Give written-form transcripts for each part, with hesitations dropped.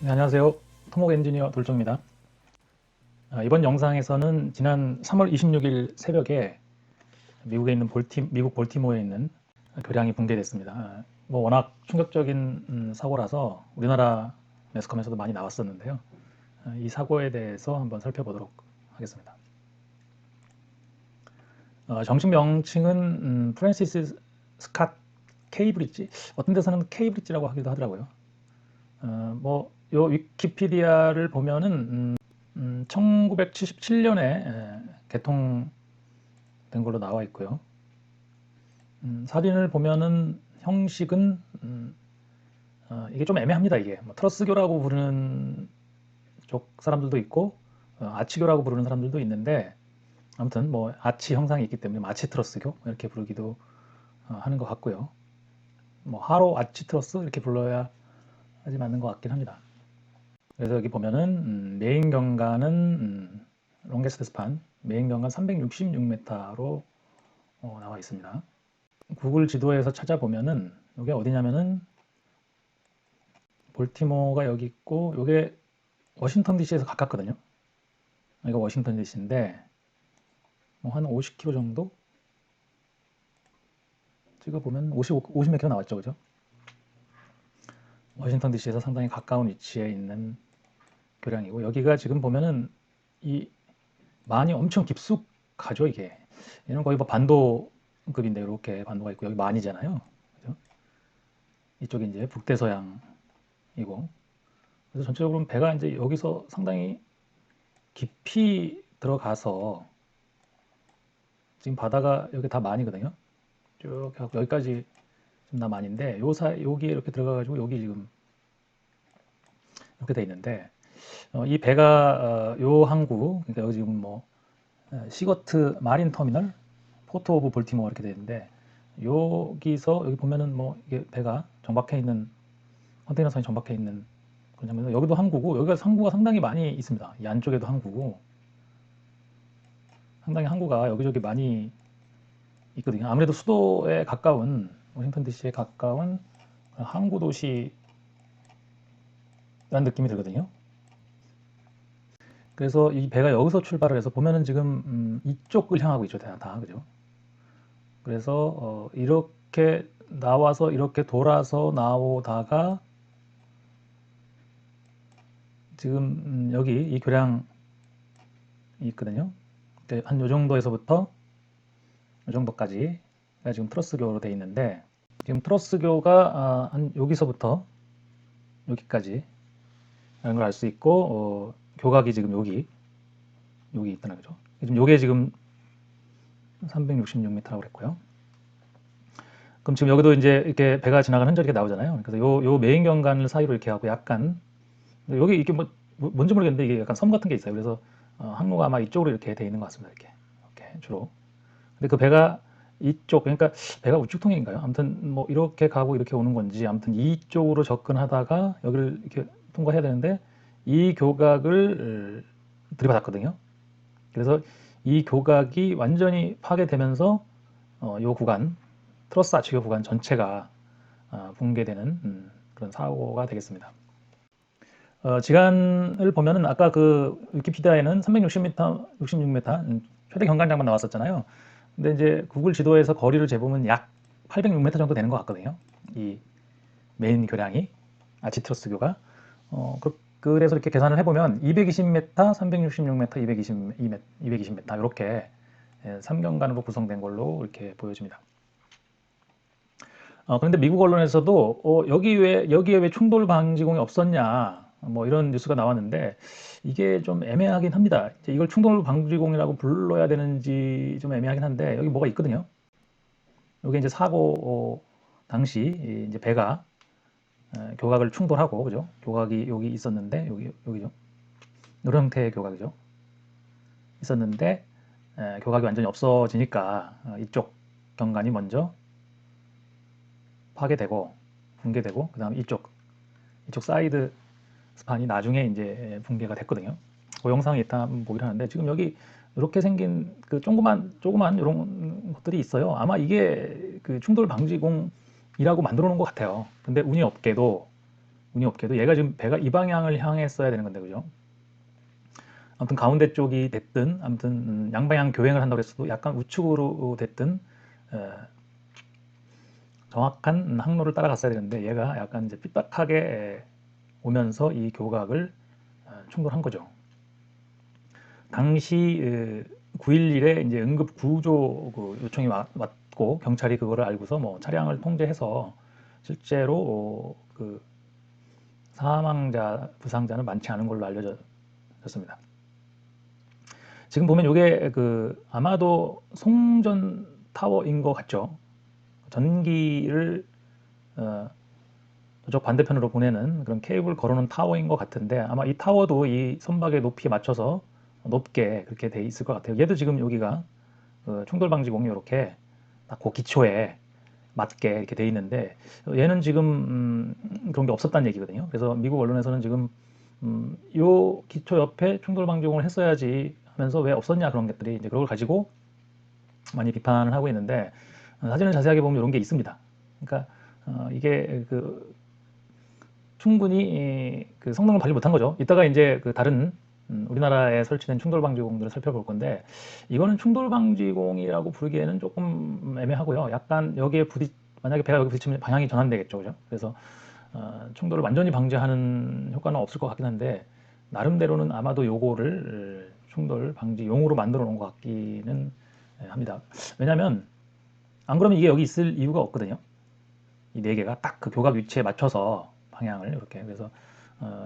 네, 안녕하세요. 토목 엔지니어 돌종입니다. 이번 영상에서는 지난 3월 26일 새벽에 미국에 있는 미국 볼티모어에 있는 교량이 붕괴됐습니다. 뭐 워낙 충격적인 사고라서 우리나라 매스컴에서도 많이 나왔었는데요. 이 사고에 대해서 한번 살펴보도록 하겠습니다. 정식 명칭은 프랜시스 스캇 케이브리지, 어떤 데서는 케이브리지라고 하기도 하더라고요. 요 위키피디아를 보면은 1977년에 개통된 걸로 나와 있고요. 사진을 보면은 형식은 이게 좀 애매합니다. 이게 뭐 트러스교라고 부르는 쪽 사람들도 있고 아치교라고 부르는 사람들도 있는데, 아무튼 뭐 아치 형상이 있기 때문에 아치 트러스교 이렇게 부르기도 하는 것 같고요. 뭐 하로 아치 트러스 이렇게 불러야 하지 맞는 것 같긴 합니다. 그래서 여기 보면은 메인 경관은 롱게스트 스판 메인 경관 366m로 나와 있습니다. 구글 지도에서 찾아보면은 이게 어디냐면은 볼티모어가 여기 있고, 이게 워싱턴 DC에서 가깝거든요. 이거 워싱턴 DC인데 뭐 한 50km 정도 찍어보면 50몇 킬로 나왔죠, 그죠? 워싱턴 DC에서 상당히 가까운 위치에 있는 교량이고, 여기가 지금 보면은 이 많이 엄청 깊숙하죠, 이게. 얘는 거의 뭐 반도급인데 이렇게 반도가 있고, 여기 만이잖아요. 그죠? 이쪽이 이제 북대서양이고, 그래서 전체적으로 배가 이제 여기서 상당히 깊이 들어가서, 지금 바다가 여기 다 만이거든요. 쭉 해갖고 여기까지 지금 다 만인데, 여기에 이렇게 들어가가지고 여기 지금 이렇게 돼 있는데, 이 배가 요 항구, 그러니까 여기 지금 뭐 시거트 마린 터미널, 포트 오브 볼티모어 이렇게 돼 있는데, 여기서 여기 보면은 뭐 이게 배가 정박해 있는, 컨테이너선이 정박해 있는 그런 장면에서, 여기도 항구고, 여기가 항구가 상당히 많이 있습니다. 이 안쪽에도 항구고, 상당히 항구가 여기저기 많이 있거든요. 아무래도 수도에 가까운, 워싱턴 DC에 가까운 항구 도시라는 느낌이 들거든요. 그래서 이 배가 여기서 출발을 해서 보면은 지금 이쪽을 향하고 있죠, 다 그죠? 그래서 이렇게 나와서 이렇게 돌아서 나오다가 지금 여기 이 교량이 있거든요. 한 요 정도에서부터 이 정도까지가 지금 트러스교로 되어 있는데, 지금 트러스교가 한 여기서부터 여기까지 라는 걸 알 수 있고, 교각이 지금 여기 있다는 거죠. 지금 요게 지금 366m라고 그랬고요. 그럼 지금 여기도 이제 이렇게 배가 지나가는 흔적이 이렇게 나오잖아요. 그래서 요 메인 경관을 사이로 이렇게 하고, 약간 여기 이게 뭔지 모르겠는데 이게 약간 섬 같은 게 있어요. 그래서 항로가 아마 이쪽으로 이렇게 돼 있는 것 같습니다. 이렇게 주로. 근데 그 배가 이쪽, 그러니까 배가 우측통행인가요? 아무튼 뭐 이렇게 가고 이렇게 오는 건지, 아무튼 이쪽으로 접근하다가 여기를 이렇게 통과해야 되는데, 이 교각을 들이받았거든요. 그래서 이 교각이 완전히 파괴되면서 이 구간, 트러스 아치교 구간 전체가 붕괴되는 그런 사고가 되겠습니다. 지간을 보면은 아까 그 위키피디아에는 360m, 66m 최대 경관장만 나왔었잖아요. 근데 이제 구글 지도에서 거리를 재보면 약 806m 정도 되는 것 같거든요. 이 메인 교량이, 아치트러스교가. 그래서 이렇게 계산을 해보면 220m, 366m, 220m, 220m 이렇게 3경관으로 구성된 걸로 이렇게 보여집니다. 그런데 미국 언론에서도 여기에 왜 충돌 방지공이 없었냐, 뭐 이런 뉴스가 나왔는데, 이게 좀 애매하긴 합니다. 이제 이걸 충돌 방지공이라고 불러야 되는지 좀 애매하긴 한데, 여기 뭐가 있거든요. 여기 이제 사고 당시 이제 배가 교각을 충돌하고, 그죠? 교각이 여기 있었는데, 여기죠. 이런 형태의 교각이죠. 있었는데 교각이 완전히 없어지니까 이쪽 경관이 먼저 파괴되고 붕괴되고, 그 다음 이쪽 사이드 스판이 나중에 이제 붕괴가 됐거든요. 그 영상이 일단 보긴 하는데, 지금 여기 이렇게 생긴 그 조그만 이런 것들이 있어요. 아마 이게 그 충돌 방지공이라고 만들어 놓은 것 같아요. 근데 운이 없게도 운이 없게도 얘가 지금 배가 이 방향을 향했어야 되는 건데, 그죠? 아무튼 가운데 쪽이 됐든, 아무튼 양방향 교행을 한다고 했어도 약간 우측으로 됐든 정확한 항로를 따라갔어야 되는데, 얘가 약간 이제 삐딱하게 오면서 이 교각을 충돌한 거죠. 당시 9.11에 이제 응급 구조 요청이 왔고, 경찰이 그거를 알고서 뭐 차량을 통제해서 실제로 그 사망자, 부상자는 많지 않은 걸로 알려졌습니다. 지금 보면 이게 아마도 송전 타워인 것 같죠. 전기를 저쪽 반대편으로 보내는 그런 케이블 걸어놓은 타워인 것 같은데, 아마 이 타워도 이 선박의 높이에 맞춰서 높게 그렇게 돼 있을 것 같아요. 얘도 지금 여기가 충돌방지공이 이렇게 딱 그 기초에 맞게 이렇게 돼 있는데, 얘는 지금 그런 게 없었다는 얘기거든요. 그래서 미국 언론에서는 지금 요 기초 옆에 충돌방지공을 했어야지 하면서 왜 없었냐, 그런 것들이 이제 그걸 가지고 많이 비판을 하고 있는데, 사진을 자세하게 보면 이런 게 있습니다. 그러니까 이게 충분히 그 성능을 발휘 못한 거죠. 이따가 이제 다른 우리나라에 설치된 충돌방지공들을 살펴볼 건데, 이거는 충돌방지공이라고 부르기에는 조금 애매하고요. 약간 여기에 만약에 배가 여기 부딪히면 방향이 전환되겠죠, 그죠? 그래서 충돌을 완전히 방지하는 효과는 없을 것 같긴 한데, 나름대로는 아마도 요거를 충돌 방지용으로 만들어 놓은 것 같기는 합니다. 왜냐하면 안 그러면 이게 여기 있을 이유가 없거든요. 이 네 개가 딱 그 교각 위치에 맞춰서 방향을 이렇게, 그래서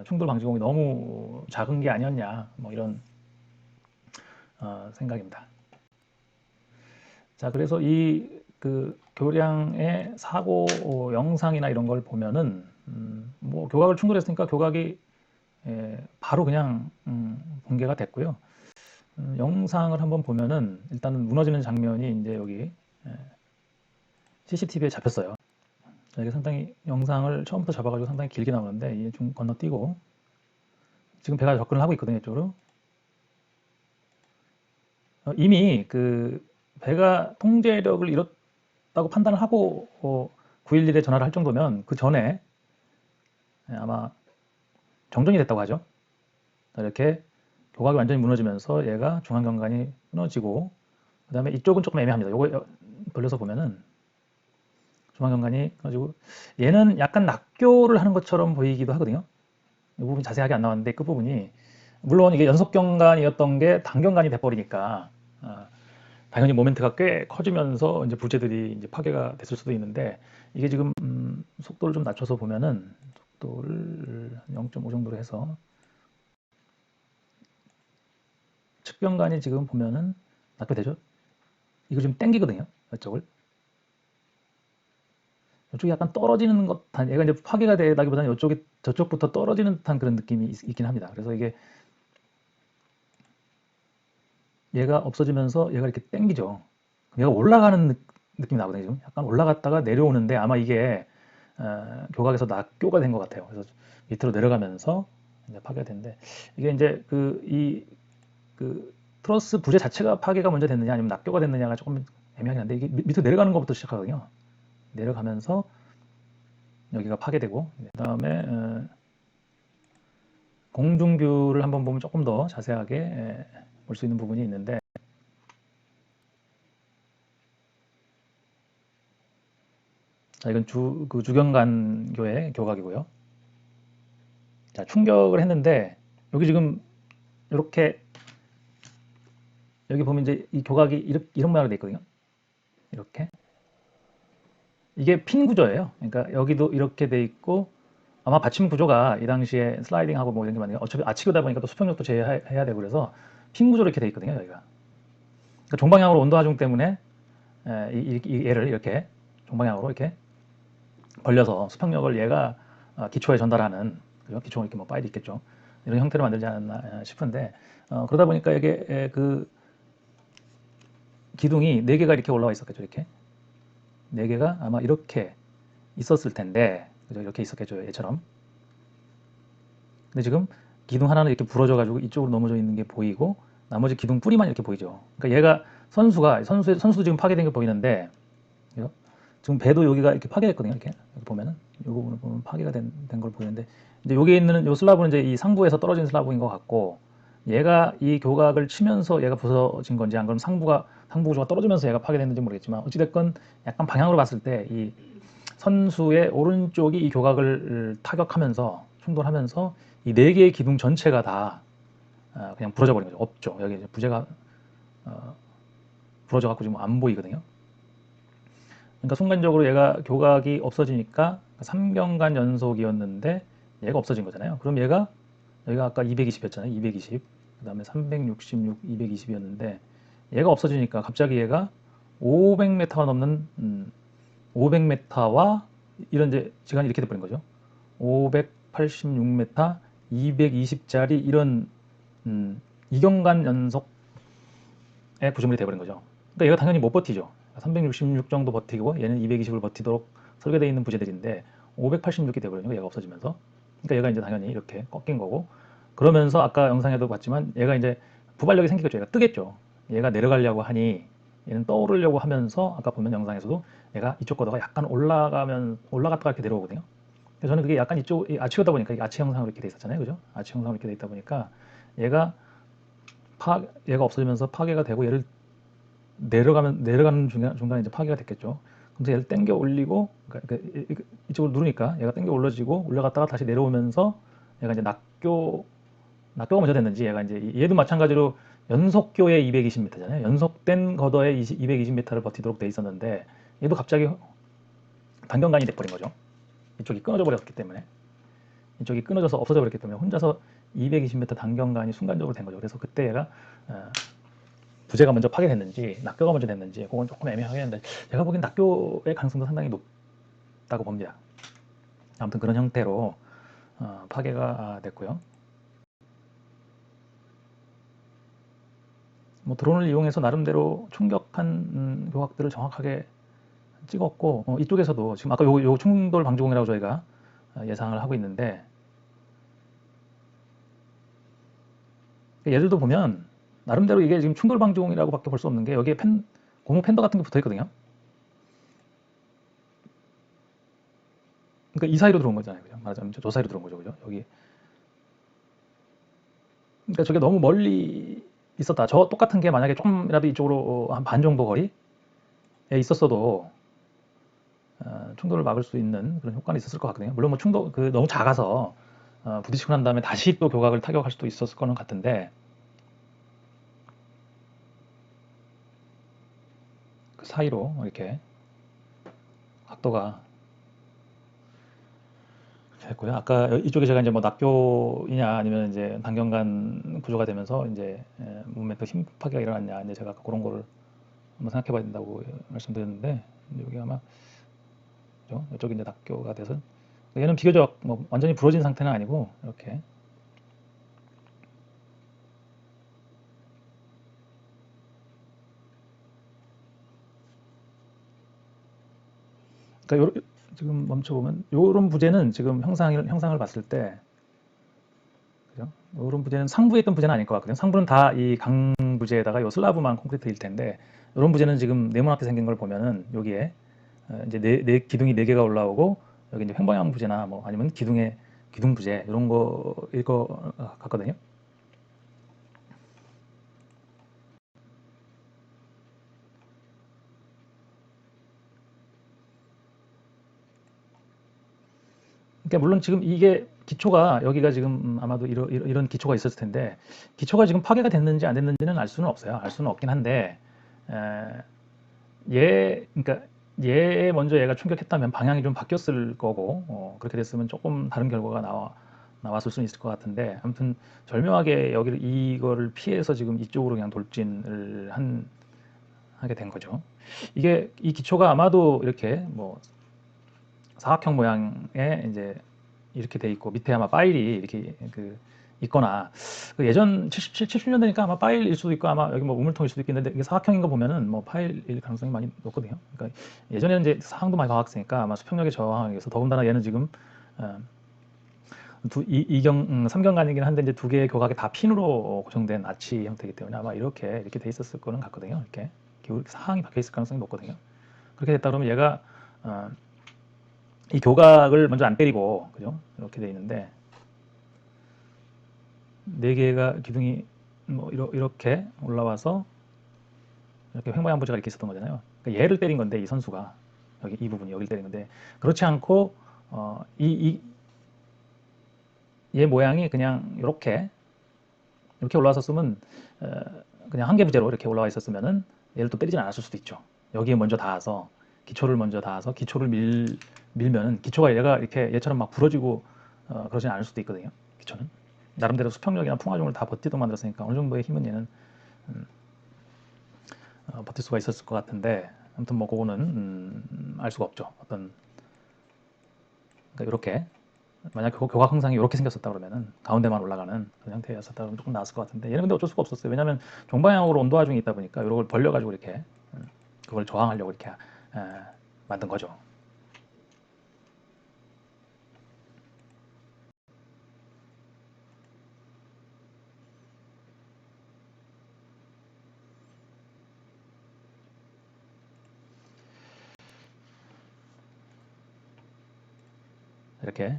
충돌 방지공이 너무 작은 게 아니었냐, 뭐 이런 생각입니다. 자, 그래서 이 교량의 사고 영상이나 이런 걸 보면은 뭐 교각을 충돌했으니까 교각이 바로 그냥 붕괴가 됐고요. 영상을 한번 보면은 일단은 무너지는 장면이 이제 여기 CCTV에 잡혔어요. 자, 이게 상당히 영상을 처음부터 잡아가지고 상당히 길게 나오는데, 이게 좀 건너뛰고 지금 배가 접근을 하고 있거든요, 이쪽으로. 이미 배가 통제력을 잃었다고 판단을 하고 911에 전화를 할 정도면 그 전에 아마 정전이 됐다고 하죠. 이렇게 교각이 완전히 무너지면서 얘가 중앙경관이 끊어지고, 그 다음에 이쪽은 조금 애매합니다. 요거 돌려서 보면은 중앙경관이 끊어지고, 얘는 약간 낙교를 하는 것처럼 보이기도 하거든요. 이 부분이 자세하게 안 나왔는데, 끝부분이 물론 이게 연속경관이었던 게 단경관이 돼버리니까 당연히 모멘트가 꽤 커지면서 이제 부재들이 이제 파괴가 됐을 수도 있는데, 이게 지금 속도를 좀 낮춰서 보면은 속도를 0.5 정도로 해서 측경관이 지금 보면은 낙교되죠. 이거 지금 땡기거든요, 이쪽을. 이쪽이 약간 떨어지는 것, 얘가 이제 파괴가 되다기보다는 이쪽이 저쪽부터 떨어지는 듯한 그런 느낌이 있긴 합니다. 그래서 이게 얘가 없어지면서 얘가 이렇게 땡기죠. 얘가 올라가는 느낌이 나거든요. 지금 약간 올라갔다가 내려오는데, 아마 이게 교각에서 낙교가 된 것 같아요. 그래서 밑으로 내려가면서 이제 파괴된데, 이게 이제 트러스 부재 자체가 파괴가 먼저 됐느냐 아니면 낙교가 됐느냐가 조금 애매하긴 한데, 이게 밑으로 내려가는 것부터 시작하거든요. 내려가면서 여기가 파괴되고, 그 다음에 공중뷰를 한번 보면 조금 더 자세하게 볼 수 있는 부분이 있는데, 자, 이건 주경관교의 교각이고요. 자, 충격을 했는데 여기 지금 이렇게, 여기 보면 이제 이 교각이 이런 모양으로 돼 있거든요. 이렇게. 이게 핀 구조예요. 그러니까 여기도 이렇게 돼 있고, 아마 받침 구조가 이 당시에 슬라이딩하고 뭐 이런 게 많아요. 어차피 아치교다 보니까 또 수평력도 제어해야 되고, 그래서 핀 구조로 이렇게 돼 있거든요, 여기가. 그러니까 종방향으로 온도 하중 때문에 얘를 이렇게 종방향으로 이렇게 벌려서 수평력을 얘가 기초에 전달하는, 그죠? 기초가 이렇게 뭐 파일이 있겠죠. 이런 형태로 만들지 않았나 싶은데, 그러다 보니까 이게 기둥이 4개가 이렇게 올라와 있었겠죠. 이렇게 4개가 아마 이렇게 있었을 텐데, 그죠? 이렇게 있었겠죠, 얘처럼. 근데 지금 기둥 하나는 이렇게 부러져 가지고 이쪽으로 넘어져 있는 게 보이고, 나머지 기둥 뿌리만 이렇게 보이죠. 그러니까 얘가 선수도 지금 파괴된 게 보이는데, 그죠? 지금 배도 여기가 이렇게 파괴됐거든요. 이렇게 여기 보면은 이 부분을 보면 파괴가 된 걸 보이는데 이제 여기 있는 요 슬라브는 이제 이 상부에서 떨어진 슬라브인 것 같고 얘가 이 교각을 치면서 얘가 부서진 건지 안 그러면 상부 구조가 떨어지면서 얘가 파괴됐는지 모르겠지만 어찌됐건 약간 방향으로 봤을 때 이 선수의 오른쪽이 이 교각을 타격하면서 충돌하면서 이 네 개의 기둥 전체가 다 그냥 부러져 버린 거죠. 없죠. 여기 이제 부재가 부러져 갖고 지금 안 보이거든요. 그러니까 순간적으로 얘가 교각이 없어지니까 3경간 연속이었는데 얘가 없어진 거잖아요. 그럼 얘가 여기가 아까 220이었잖아요. 220. 그다음에 366, 220이었는데 얘가 없어지니까 갑자기 얘가 500m가 넘는 500m와 이런 이제 시간이 이렇게 돼버린 거죠. 586m, 220짜리 이런 2경간 연속의 구조물이 돼버린 거죠. 그러니까 얘가 당연히 못 버티죠. 366 정도 버티고 얘는 220을 버티도록 설계되어 있는 부재들인데 586이 돼버리는 거 얘가 없어지면서. 그러니까 얘가 이제 당연히 이렇게 꺾인 거고 그러면서 아까 영상에도 봤지만 얘가 이제 부발력이 생기겠죠. 얘가 뜨겠죠. 얘가 내려가려고 하니 얘는 떠오르려고 하면서 아까 보면 영상에서도 얘가 이쪽 걷어가 약간 올라갔다가 이렇게 내려오거든요. 그래서 저는 그게 약간 이쪽 아치거다 보니까 이게 아치 형상으로 이렇게 돼 있었잖아요. 그죠? 아치 형상으로 이렇게 돼 있다 보니까 얘가 얘가 없어지면서 파괴가 되고 얘를 내려가는 중간에 이제 파괴가 됐겠죠. 그래서 얘를 당겨 올리고 그러니까 이쪽으로 누르니까 얘가 당겨 올라지고 올라갔다가 다시 내려오면서 얘가 이제 낙교가 먼저 됐는지 얘가 이제 얘도 마찬가지로 연속교의 220m잖아요. 연속된 걷어의 220m를 버티도록 돼 있었는데 얘도 갑자기 단경간이 돼버린 거죠. 이쪽이 끊어져 버렸기 때문에 이쪽이 끊어져서 없어져 버렸기 때문에 혼자서 220m 단경간이 순간적으로 된 거죠. 그래서 그때 얘가 부재가 먼저 파괴됐는지 낙교가 먼저 됐는지 그건 조금 애매하긴 한데 제가 보기엔 낙교의 가능성도 상당히 높다고 봅니다. 아무튼 그런 형태로 파괴가 됐고요. 뭐 드론을 이용해서 나름대로 충격한 교각들을 정확하게 찍었고 이쪽에서도 지금 아까 요 충돌 방지공이라고 저희가 예상을 하고 있는데 얘들도 보면 나름대로 이게 지금 충돌 방지공이라고 밖에 볼 수 없는 게 여기에 고무 팬더 같은 게 붙어 있거든요. 그러니까 이 사이로 들어온 거잖아요. 그죠? 말하자면 저 사이로 들어온 거죠. 그죠? 여기. 그러니까 저게 너무 멀리 있었다. 저 똑같은 게 만약에 조금이라도 이쪽으로 한 반 정도 거리에 있었어도 충돌을 막을 수 있는 그런 효과는 있었을 것 같거든요. 물론 뭐 너무 작아서 부딪히고 난 다음에 다시 또 교각을 타격할 수도 있었을 거는 같은데 그 사이로 이렇게 각도가 됐고요. 아까 이쪽에 제가 이제 뭐 낙교이냐 아니면 이제 단경간 구조가 되면서 이제 몸에 더 힘 파괴가 일어났냐 이제 제가 아까 그런 거를 한번 생각해 봐야 된다고 말씀드렸는데 여기 아마 그죠? 이쪽이 이제 낙교가 돼서 얘는 비교적 뭐 완전히 부러진 상태는 아니고 이렇게 그러니까 지금 멈춰보면 요런 부재는 지금 형상을 봤을 때 그죠? 요런 부재는 상부에 있던 부재는 아닐 것 같거든요. 상부는 다 이 강부재에다가 요 슬라브만 콘크리트일 텐데 요런 부재는 지금 네모나게 생긴 걸 보면은 여기에 이제 기둥이 네 개가 올라오고 여기 이제 횡방향 부재나 뭐 아니면 기둥 부재 이런 거일 것 같거든요. 그러니까 물론 지금 이게 기초가 여기가 지금 아마도 이런 기초가 있었을 텐데 기초가 지금 파괴가 됐는지 안 됐는지는 알 수는 없어요. 알 수는 없긴 한데 그러니까 얘 먼저 얘가 충격했다면 방향이 좀 바뀌었을 거고 그렇게 됐으면 조금 다른 결과가 나왔을 수는 있을 것 같은데 아무튼 절묘하게 이거를 피해서 지금 이쪽으로 그냥 돌진을 하게 된 거죠. 이 기초가 아마도 이렇게 뭐 사각형 모양의 이제 이렇게 돼 있고 밑에 아마 파일이 이렇게 있거나 예전 70년대니까 아마 파일일 수도 있고 아마 여기 뭐 우물통일 수도 있겠는데 이게 사각형인 거 보면은 뭐 파일일 가능성이 많이 높거든요. 그러니까 예전에는 이제 사항도 많이 과학했으니까 아마 수평력의 저항에 의해서 더군다나 얘는 지금 어, 삼경간이긴 한데 이제 두 개의 교각이 다 핀으로 고정된 아치 형태이기 때문에 아마 이렇게 돼 있었을 거는 같거든요. 이렇게 사항이 박혀 있을 가능성이 높거든요. 그렇게 됐다 그러면 얘가 이 교각을 먼저 안 때리고, 그죠? 이렇게 돼 있는데, 네 개가 기둥이 뭐 이렇게 올라와서 이렇게 횡보양보제가 이렇게 있었던 거잖아요. 그러니까 얘를 때린 건데, 이 선수가 여기 이 부분이 여기를 때린 건데, 그렇지 않고 얘 모양이 그냥 이렇게 올라왔었으면 그냥 한계부재로 이렇게 올라와 있었으면은 얘를 또 때리진 않았을 수도 있죠. 여기에 먼저 닿아서 기초를 먼저 닿아서 기초를 밀면은 기초가 얘가 이렇게 얘처럼 막 부러지고 그러진 않을 수도 있거든요. 기초는 나름대로 수평력이나 풍화종을 다 버티도록 만들었으니까 어느 정도의 힘은 얘는 버틸 수가 있었을 것 같은데, 아무튼 뭐 그거는 알 수가 없죠. 어떤 그러니까 이렇게 만약 교각 형상이 이렇게 생겼었다 그러면은 가운데만 올라가는 그런 형태였었다 그러면 조금 나았을 것 같은데, 얘는 근데 어쩔 수가 없었어요. 왜냐하면 종방향으로 온도 하중이 있다 보니까 이걸 벌려가지고 이렇게 그걸 저항하려고 이렇게 만든 거죠.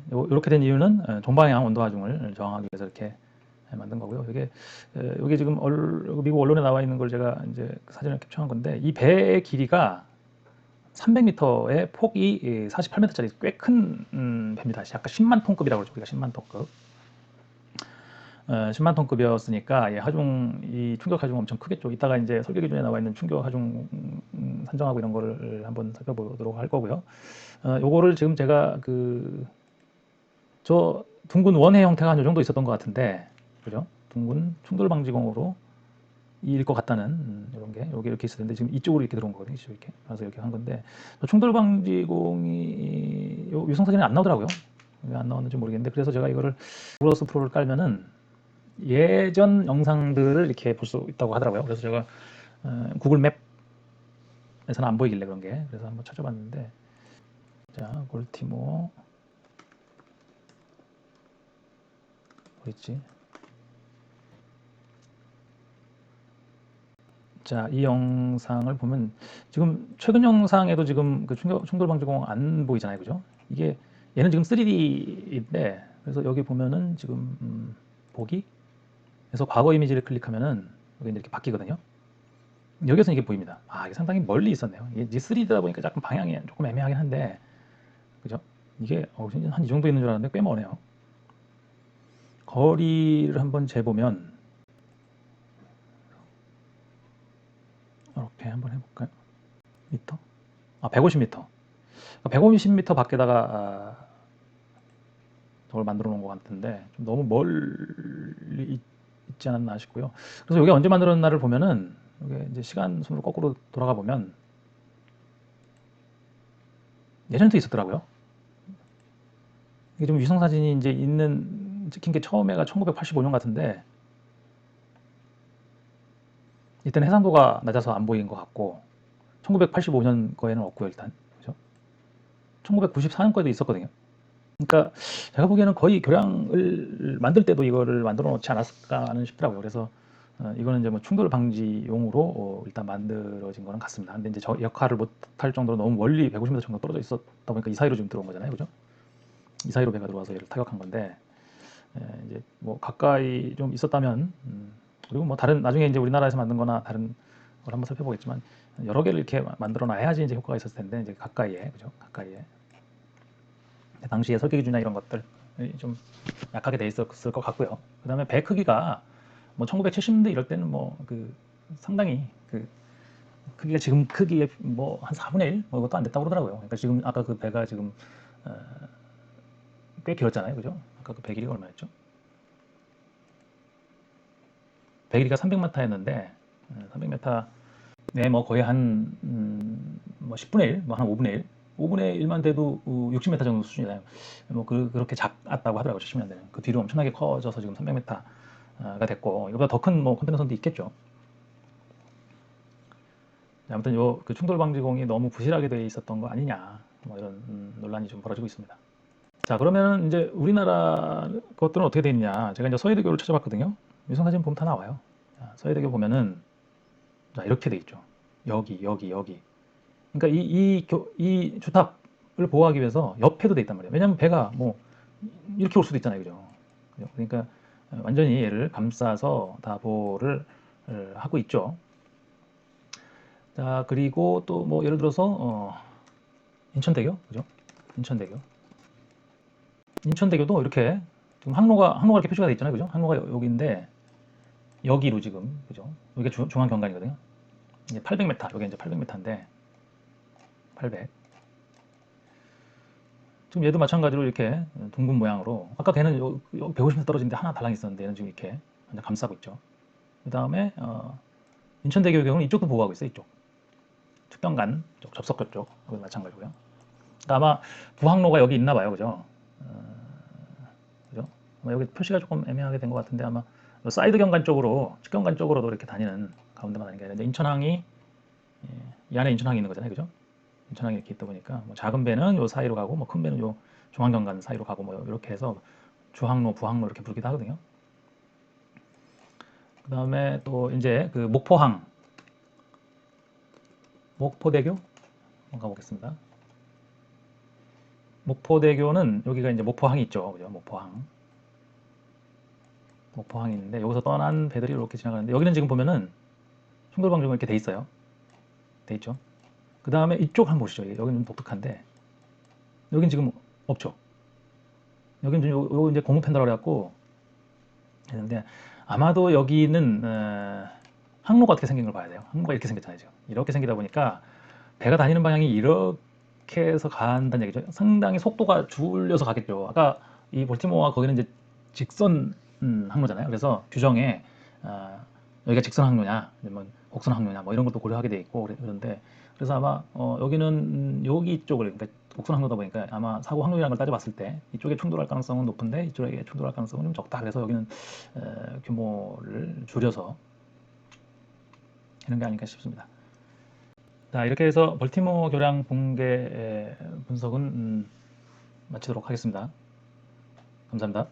이렇게 된 이유는 종방향 온도 하중을 저항하기 위해서 이렇게 만든 거고요. 이게 지금 미국 언론에 나와 있는 걸 제가 이제 사진을 캡처한 건데, 이 배의 길이가 300m에 폭이 48m짜리 꽤 큰 배입니다. 약간 10만 톤급이라고 그러죠. 우리가 10만 톤급. 10만 톤급이었으니까 이 충격 하중 엄청 크겠죠. 이따가 이제 설계 기준에 나와 있는 충격 하중 산정하고 이런 거를 한번 살펴보도록 할 거고요. 요거를 지금 제가 저 둥근 원의 형태가 한 요 정도 있었던 것 같은데, 그죠? 둥근 충돌 방지공으로 이일 것 같다는 이런 게 여기 이렇게 있었는데, 지금 이쪽으로 이렇게 들어온 거거든요. 이렇게 그래서 이렇게 한 건데, 충돌 방지공이 유성 사진에 안 나오더라고요. 왜 안 나왔는지 모르겠는데, 그래서 제가 이거를 구글어스 프로를 깔면은 예전 영상들을 이렇게 볼 수 있다고 하더라고요. 그래서 제가 구글 맵에서는 안 보이길래 그런 게, 그래서 한번 찾아봤는데, 자, 볼티모어 어딨지? 자, 이 영상을 보면 지금 최근 영상에도 지금 그 충돌 방지공 안 보이잖아요, 그죠? 이게 얘는 지금 3D인데, 그래서 여기 보면은 지금 보기 그래서 과거 이미지를 클릭하면은 여기 이렇게 바뀌거든요. 여기서 이게 보입니다. 이게 상당히 멀리 있었네요. 이게 3D다 보니까 약간 방향이 조금 애매하긴 한데, 그죠? 이게 한 이 정도 있는 줄 알았는데 꽤 머네요. 거리를 한번 재보면 이렇게 한번 해볼까요? 미터? 150m. 150m 밖에다가 저걸 만들어 놓은 것 같은데 좀 너무 멀리 있지 않았나 싶고요. 그래서 여기 언제 만들었나를 보면은 이게 이제 시간 순으로 거꾸로 돌아가 보면 예전에도 있었더라고요. 이게 좀 위성 사진이 이제 찍힌 게 처음에가 1985년 같은데, 이때는 해상도가 낮아서 안 보이는 것 같고, 1985년 거에는 없고요, 일단. 그죠? 1994년 거에도 있었거든요. 그러니까 제가 보기에는 거의 교량을 만들 때도 이거를 만들어 놓지 않았을까 하는 싶더라고요. 그래서 이거는 이제 뭐 충돌 방지용으로 일단 만들어진 거는 같습니다. 근데 이제 저 역할을 못할 정도로 너무 멀리 150m 정도 떨어져 있었다 보니까 이 사이로 지금 들어온 거잖아요, 그죠? 이 사이로 배가 들어와서 얘를 타격한 건데, 이제 뭐 가까이 좀 있었다면, 그리고 뭐 다른 나중에 이제 우리나라에서 만든 거나 다른 걸 한번 살펴보겠지만, 여러 개를 이렇게 만들어 놔야지 이제 효과가 있었을 텐데, 이제 가까이에, 그죠? 가까이에. 당시에 설계 기준이나 이런 것들 좀 약하게 돼 있었을 것 같고요. 그 다음에 배 크기가 뭐 1970년대 이럴 때는 뭐 상당히 크기가 지금 크기의 뭐 한 4분의 1? 뭐 이것도 안 됐다고 그러더라고요. 그러니까 지금 아까 그 배가 지금 꽤 길었잖아요. 그죠? 아까 그 배 길이가 얼마였죠? 배 길이가 300m였는데 300m 네, 뭐 거의 뭐 10분의 1, 뭐 한 5분의 1, 5분의 1만 돼도 60m 정도 수준이잖아요. 뭐 그렇게 작았다고 하더라고요. 70년대는. 그 뒤로 엄청나게 커져서 지금 300m가 됐고, 이거보다 더 큰 뭐 컨테이너 선도 있겠죠. 아무튼 그 충돌 방지공이 너무 부실하게 돼 있었던 거 아니냐, 뭐 이런 논란이 좀 벌어지고 있습니다. 자, 그러면 이제 우리나라 것들은 어떻게 돼 있냐? 제가 이제 서해대교를 찾아봤거든요. 위성사진 보면 다 나와요. 자, 서해대교 보면은 자, 이렇게 돼 있죠. 여기. 그러니까 이 주탑을 보호하기 위해서 옆에도 돼 있단 말이에요. 왜냐하면 배가 뭐 이렇게 올 수도 있잖아요, 그죠? 그러니까 완전히 얘를 감싸서 다 보호를 하고 있죠. 자, 그리고 또 뭐 예를 들어서 인천대교, 그죠? 인천대교도 이렇게 지금 항로가 이렇게 표시가 돼 있잖아요, 그죠? 항로가 여기인데 여기로 지금, 그죠? 여기가 중앙 경관이거든요. 이제 800m, 여기 이제 800m인데 800. 지금 얘도 마찬가지로 이렇게 둥근 모양으로 아까 걔는 여기 150m 떨어진데 하나 달랑 있었는데 얘는 지금 이렇게 완전 감싸고 있죠. 그 다음에 인천대교의 경우는 이쪽도 보호하고 있어요. 이쪽 특경간 쪽, 접석교 쪽 여기 마찬가지고요. 그러니까 아마 부항로가 여기 있나 봐요, 그죠? 그죠? 아마 여기 표시가 조금 애매하게 된 것 같은데 아마 사이드 경관 쪽으로 측경관 쪽으로도 이렇게 다니는 가운데만 다니는 게 아니라 인천항이 이 안에 인천항이 있는 거잖아요, 그죠? 인천항이 이렇게 있다 보니까 뭐 작은 배는 요 사이로 가고 뭐 큰 배는 요 중앙경관 사이로 가고 뭐 이렇게 해서 주항로, 부항로 이렇게 부르기도 하거든요. 그 다음에 또 이제 그 목포항, 목포대교 한번 가보겠습니다. 목포대교는 여기가 이제 목포항이 있죠, 그죠? 목포항이 있는데 여기서 떠난 배들이 이렇게 지나가는데 여기는 지금 보면은 충돌방지구 이렇게 돼 있어요. 돼 있죠. 그 다음에 이쪽 한번 보시죠. 여기는 독특한데 여긴 지금 없죠. 여기는 지금 요 이제 고무 펜더라 그래갖고 했는데 아마도 여기는 항로가 어떻게 생긴 걸 봐야 돼요. 항로가 이렇게 생겼잖아요. 지금 이렇게 생기다 보니까 배가 다니는 방향이 이렇게 해서 간다는 얘기죠. 상당히 속도가 줄여서 가겠죠. 아까 이 볼티모어가 거기는 이제 직선 항로잖아요. 그래서 규정에 여기가 직선 항로냐, 아니면 곡선 항로냐, 뭐 이런 것도 고려하게 돼 있고 그런데 그래서 아마 여기는 여기 쪽을 그러니까 곡선 항로다 보니까 아마 사고 확률이라는 걸 따져봤을 때 이쪽에 충돌할 가능성은 높은데 이쪽에 충돌할 가능성은 좀 적다. 그래서 여기는 규모를 줄여서 하는 게 아닐까 싶습니다. 자, 이렇게 해서 벌티모어 교량 붕괴 분석은 마치도록 하겠습니다. 감사합니다.